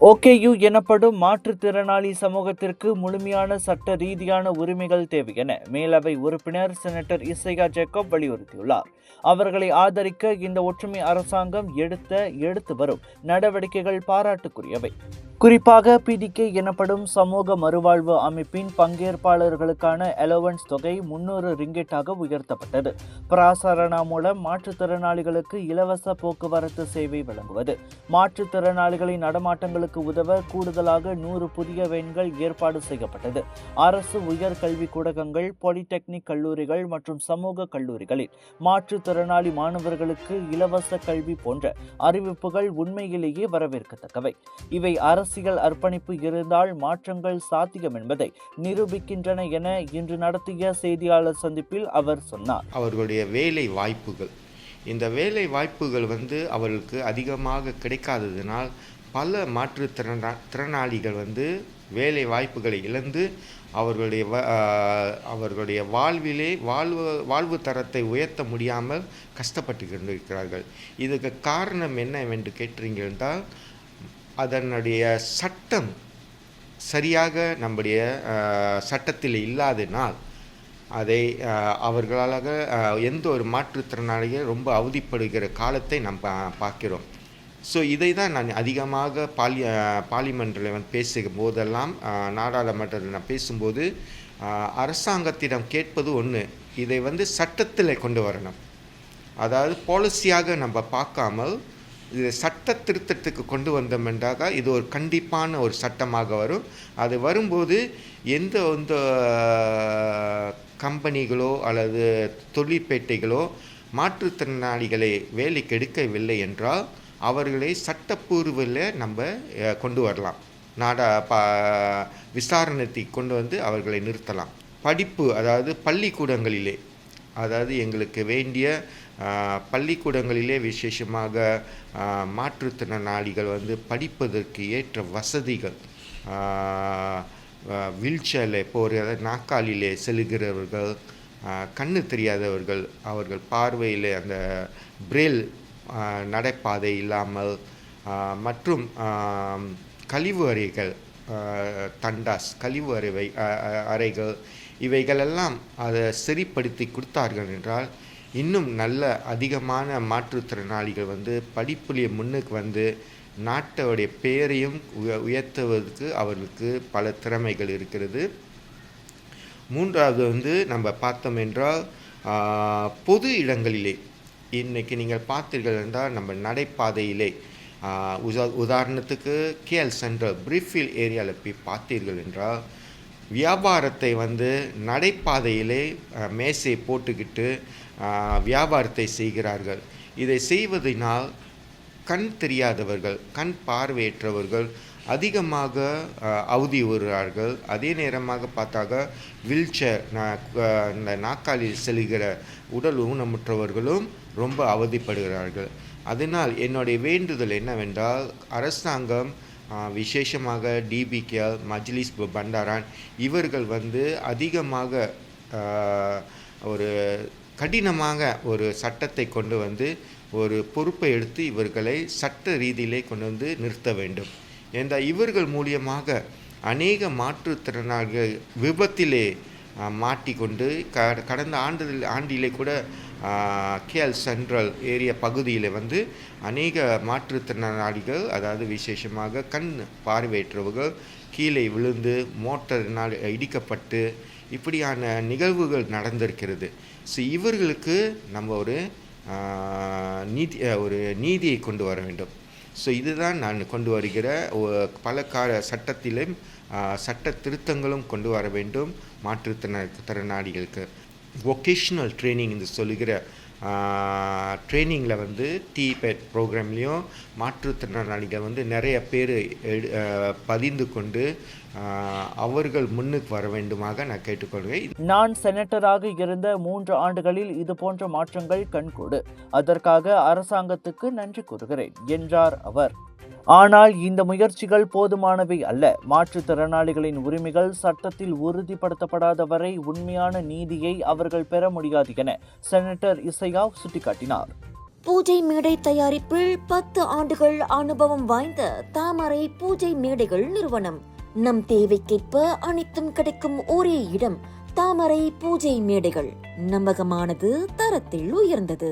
OKU எனப்படும் மாற்றுத்திறனாளி சமூகத்திற்கு முழுமையான சட்ட ரீதியான உரிமைகள் தேவை என மேலவை உறுப்பினர் செனட்டர் இசையா ஜேக்கப் வலியுறுத்தியுள்ளார். அவர்களை ஆதரிக்க இந்த ஒற்றுமை அரசாங்கம் எடுத்து வரும் நடவடிக்கைகள் பாராட்டுக்குரியவை. குறிப்பாக PDK எனப்படும் சமூக மறுவாழ்வு அமைப்பின் பங்கேற்பாளர்களுக்கான அலோவன்ஸ் தொகை 300 ரிங்கெட்டாக உயர்த்தப்பட்டது. பிராசரணா மூலம் மாற்றுத்திறனாளிகளுக்கு இலவச போக்குவரத்து சேவை வழங்குவது, மாற்றுத்திறனாளிகளின் நடமாட்டங்களுக்கு உதவ கூடுதலாக 100 புதிய வேன்கள் ஏற்பாடு செய்யப்பட்டது. அரசு உயர்கல்வி கூடகங்கள், பாலிடெக்னிக் கல்லூரிகள் மற்றும் சமூக கல்லூரிகளில் மாற்றுத்திறனாளி மாணவர்களுக்கு இலவச கல்வி போன்ற அறிவிப்புகள் உண்மையிலேயே வரவேற்கத்தக்கவை. இவை அரசியல் அர்ப்பணிப்பு இருந்தால் மாற்றங்கள் சாத்தியம் என்பதை நிரூபிக்கின்றன என இன்று நடத்திய செய்தியாளர் சந்திப்பில் அவர் சொன்னார். அவர்களுடைய வேலை வாய்ப்புகள், இந்த வேலை வாய்ப்புகள் அவர்களுக்கு அதிகமாக கிடைக்காததினால் பல மாற்றுத்திறனாளிகள் வேலை வாய்ப்புகளை இழந்து அவர்களுடைய வாழ்வு தரத்தை உயர்த்த முடியாமல் கஷ்டப்பட்டு கொண்டிருக்கிறார்கள். இதுக்கு காரணம் என்னவென்று கேட்டீர்கள் என்றால், அதனுடைய சட்டம் சரியாக நம்முடைய சட்டத்தில் இல்லாதனால் அதை அவர்களால் எந்த ஒரு மாற்றுத்திறனாளிகள் ரொம்ப அவதிப்படுகிற காலத்தை நாம் பார்க்கிறோம். ஸோ இதை தான் நான் அதிகமாக பார்லிமெண்ட்டில் பேசும் போதெல்லாம், நாடாளுமன்றத்தில் நான் பேசும்போது அரசாங்கத்திடம் கேட்பது ஒன்று, இதை சட்டத்தில் கொண்டு வரணும். அதாவது பாலிசியாக நம்ம பார்க்காமல் இது சட்ட திருத்தத்துக்கு கொண்டு வந்தோம் என்றாக இது ஒரு கண்டிப்பான ஒரு சட்டமாக வரும். அது வரும்போது எந்த கம்பெனிகளோ அல்லது தொழிற்பேட்டைகளோ மாற்றுத்திறனாளிகளை வேலைக்கு எடுக்கவில்லை என்றால் அவர்களை சட்டப்பூர்வத்தில் நம்ம கொண்டு வரலாம். விசாரணைக்கு கொண்டு அவர்களை நிறுத்தலாம். படிப்பு, அதாவது பள்ளிக்கூடங்களிலே, அதாவது எங்களுக்கு வேண்டிய பள்ளிக்கூடங்களிலே விசேஷமாக மாற்றுத்திறனாளிகள் படிப்பதற்கு ஏற்ற வசதிகள், வீல்சேரில் போகிற நாற்காலியிலே செல்கிறவர்கள், கண்ணு தெரியாதவர்கள், அவர்கள் பார்வையில் அந்த பிரேல் நடைபாதை இல்லாமல், மற்றும் கழிவு அறைகள், தண்டாஸ் கழிவு அறைகள் இவைகளெல்லாம் அதை சரிப்படுத்தி கொடுத்தார்கள் என்றால் இன்னும் நல்ல அதிகமான மாற்றுத்திறனாளிகள் படிப்புலேயே முன்னுக்கு நாட்டோடைய பெயரையும் உயர்த்துவதற்கு அவர்களுக்கு பல திறமைகள் இருக்கிறது. மூன்றாவது நம்ம பார்த்தோம் என்றால், பொது இடங்களிலே இன்றைக்கி நீங்கள் பார்த்தீர்கள் என்றால் நம்ம நடைபாதையிலே, உதாரணத்துக்கு KL சென்ட்ரல் பிரீஃபீல்ட் ஏரியாவில் போய் பார்த்தீர்கள் என்றால் வியாபாரத்தை நடைபாதையிலே மேசை போட்டுக்கிட்டு வியாபாரத்தை செய்கிறார்கள். இதை செய்வதனால் கண் தெரியாதவர்கள், கண் பார்வையற்றவர்கள் அதிகமாக அவதி வருகிறார்கள். அதே நேரமாக பார்த்தாக்க வீல்சேர், இந்த நாற்காலியில் செல்கிற உடல் ஊனமுற்றவர்களும் ரொம்ப அவதிப்படுகிறார்கள். அதனால் என்னுடைய வேண்டுதல் என்னவென்றால், அரசாங்கம் விசேஷமாக DBKL, மஜ்லிஸ் பண்டாரான் இவர்கள் அதிகமாக ஒரு கடினமாக ஒரு சட்டத்தை கொண்டு ஒரு பொறுப்பை எடுத்து இவர்களை சட்ட ரீதியிலே கொண்டு நிறுத்த வேண்டும். ஏன்னா இவர்கள் மூலியமாக அநேக மாற்றுத்திறனாளிகள் விபத்திலே மாட்டிக்கொண்டு கடந்த ஆண்டிலே கூட KL சென்ட்ரல் ஏரியா பகுதியில் அநேக மாற்றுத்திறனாளிகள், அதாவது விசேஷமாக கண் பார்வையற்றவர்கள் கீழே விழுந்து மோட்டரினால் இடிக்கப்பட்டு இப்படியான நிகழ்வுகள் நடந்திருக்கிறது. ஸோ இவர்களுக்கு நம்ம ஒரு நீதியை கொண்டு வர வேண்டும். ஸோ இதுதான் நான் கொண்டு வருகிற பல சட்டத்திலும் சட்ட திருத்தங்களும் கொண்டு வர வேண்டும். மாற்றுத்திறனாளிகளுக்கு வொகேஷ்னல் ட்ரைனிங் என்று சொல்லுகிற ட்ரைனிங்கில் TPET ப்ரோக்ராம்லேயும் மாற்றுத்திறனாளிகள் நிறைய பேர் பதிந்து கொண்டு அவர்கள் முன்னுக்கு வர வேண்டுமாக நான் கேட்டுக்கொள்கிறேன். நான் செனட்டராக இருந்த 3 ஆண்டுகளில் இது போன்ற மாற்றங்கள் கண்கூடு. அதற்காக அரசாங்கத்துக்கு நன்றி கூறுகிறேன் என்றார் அவர். ஆனால் இந்த முயற்சிகள் போதுமானவை அல்ல. மாற்றுத்திறனாளிகளின் உரிமைகள் சட்டத்தில் உறுதிப்படுத்தப்படாத வரை உண்மையான நீதியை அவர்கள் பெற முடியாது என செனட்டர் இசையா சுட்டிக்காட்டினார். பூஜை மேடை தயாரிப்பில் 10 ஆண்டுகள் அனுபவம் வாய்ந்த தாமரை பூஜை மேடைகள் நிறுவனம். நம் தேவைக்கேற்ப அனைத்தும் கிடைக்கும் ஒரே இடம் தாமரை பூஜை மேடைகள். நம்பகமானது, தரத்தில் உயர்ந்தது.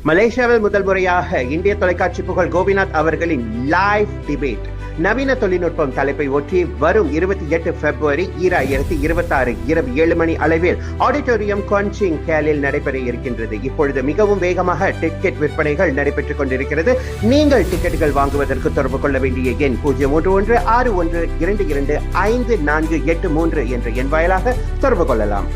மலேசியாவில் முதல் முறையாக இந்திய தொலைக்காட்சி புகழ் கோபிநாத் அவர்களின் லைவ் டிபேட் நவீன தொழில்நுட்பம் தலைப்பை ஒட்டி வரும் 28 பிப்ரவரி 2026 இரவு 7 மணி அளவில் ஆடிட்டோரியம் குவான்சிங் கேலில் நடைபெற இருக்கின்றது. இப்பொழுது மிகவும் வேகமாக டிக்கெட் விற்பனைகள் நடைபெற்றுக் கொண்டிருக்கிறது. நீங்கள் டிக்கெட்டுகள் வாங்குவதற்கு தொடர்பு கொள்ள வேண்டிய எண் 03161225483 என்ற எண் வாயிலாக தொடர்பு கொள்ளலாம்.